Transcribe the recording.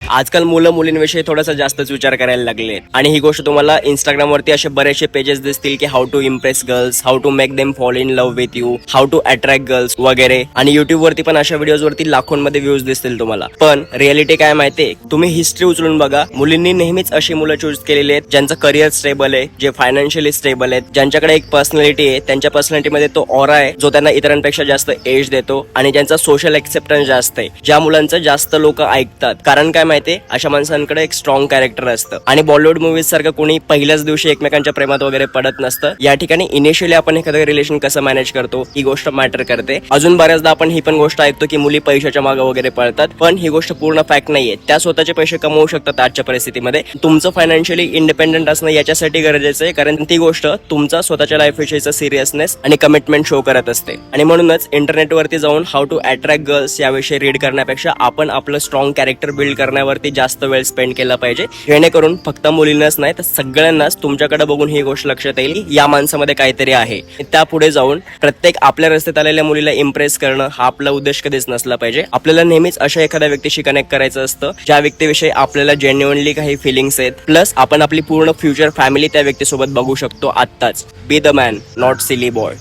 आजकाल मुलं मुलींविषयी थोडासा जास्तच विचार करायला लागले आणि ही गोष्ट तुम्हाला इंस्टाग्राम वरती असे बरेचसे पेजेस दिसतील की how to impress girls, how to make them fall in love with you, how to attract girls वगैरे. आणि युट्यूब वरती पण अशा व्हिडिओज वरती लाखोंमध्ये व्ह्यूज दिसतील तुम्हाला. पण रिअलिटी काय माहितीये, तुम्ही हिस्ट्री उचलून बघा, मुलींनी नेहमीच अशी मुलं चूज केलेली आहेत ज्यांचं करिअर स्टेबल आहे, जे फायनान्शियली स्टेबल आहेत, ज्यांच्याकडे एक पर्सनॅलिटी आहे, त्यांच्या पर्सनॅलिटीमध्ये तो ऑरा आहे जो त्यांना इतरांपेक्षा जास्त एज देतो आणि ज्यांचा सोशल एक्सेप्टन्स जास्त आहे, ज्या मुलांचं जास्त लोक ऐकतात. कारण काय माहितीये, अशा माणसांकडे एक स्ट्रॉंग कॅरेक्टर असतं. आणि बॉलिवूड मूवीज सारखं कोणी पहिल्याच दिवशी एकमेकांच्या प्रेमात वगैरे पडत नसतं. या ठिकाणी इनिशियली आपण एखादं रिलेशन कसं मॅनेज करतो ही गोष्ट मॅटर करते. अजून बऱ्याचदा आपण ही पण गोष्ट ऐकतो की मुली पैशाच्या मागे वगैरे पळतात, पण ही गोष्ट पूर्ण फॅक्ट नाहीये. त्या स्वतःचे पैसे कमवू शकतात आजच्या परिस्थितीमध्ये. तुमचं फायनान्शियली इंडिपेंडेंट असणं याच्यासाठी गरजेचं आहे, कारण ती गोष्ट तुमचा स्वतःच्या लाईफ विषयीचा सिरियसनेस आणि कमिटमेंट शो करत असते. आणि म्हणूनच इंटरनेटवरती जाऊन हाऊ टू अट्रॅक्ट गर्ल्स याविषयी रीड करण्यापेक्षा आपण आपलं स्ट्रॉंग कॅरेक्टर बिल्ड करण्यावरती जास्त वेळ स्पेंड केला पाहिजे, जेणेकरून फक्त मुलींनाच नाही तर सगळ्यांनाच तुमच्याकडे बघून ही गोष्ट लक्षात येईल की या माणसामध्ये काहीतरी आहे. त्यापुढे जाऊन प्रत्येक आपल्या रस्त्यात आलेल्या मुलीला इम्प्रेस करणं हा आपला उद्देश कधीच नसला पाहिजे. आपल्याला नेहमीच अशा एखाद्या व्यक्तीशी कनेक्ट करायचं असतं ज्या व्यक्तीविषयी आपल्याला जेन्युइनली काही फिलिंग्स आहेत, प्लस आपण आपली पूर्ण फ्युचर फॅमिली त्या व्यक्तीसोबत बघू शकतो आत्ताच. Be the man, not silly boy.